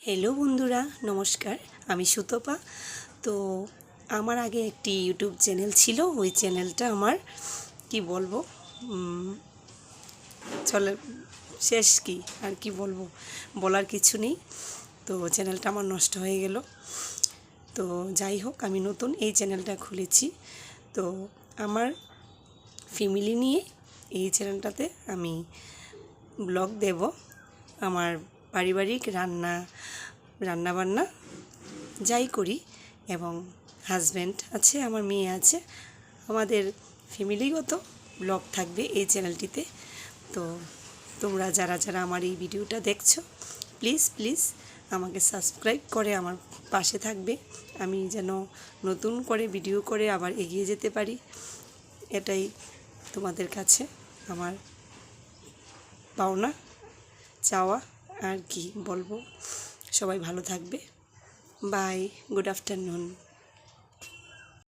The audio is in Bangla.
হ্যালো বন্ধুরা, নমস্কার। আমি সুতপা। তো আমার আগে একটি ইউটিউব চ্যানেল ছিল। ওই চ্যানেলটা আমার কি বলবো, চলে শেষ, কি আর কি বলবো, বলার কিছু নেই। তো চ্যানেলটা আমার নষ্ট হয়ে গেল। তো যাই হোক, আমি নতুন এই চ্যানেলটা খুলেছি। তো আমার ফ্যামিলি নিয়ে এই চ্যানেলটাতে আমি ব্লগ দেব। আমার পারিবারিক রান্নাবান্না যাই করি, এবং হাজব্যান্ড আছে, আমার মেয়ে আছে, আমাদের ফ্যামিলিগত ব্লগ থাকবে এই চ্যানেলটিতে। তো তোমরা যারা যারা আমার এই ভিডিওটা দেখছো, প্লিজ প্লিজ আমাকে সাবস্ক্রাইব করে আমার পাশে থাকবে। আমি যেন নতুন করে ভিডিও করে আবার এগিয়ে যেতে পারি, এটাই তোমাদের কাছে আমার পাওনা, চাওয়া। আর কি বলবো, সবাই ভালো থাকবে। Bye, good afternoon.